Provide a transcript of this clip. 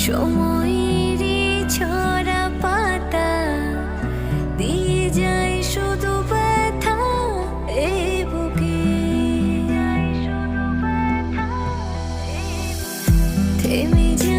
সময়েরই ছড়া পাতা দিয়ে যায় শুধু ব্যথা এই বুকে। থেমে যায়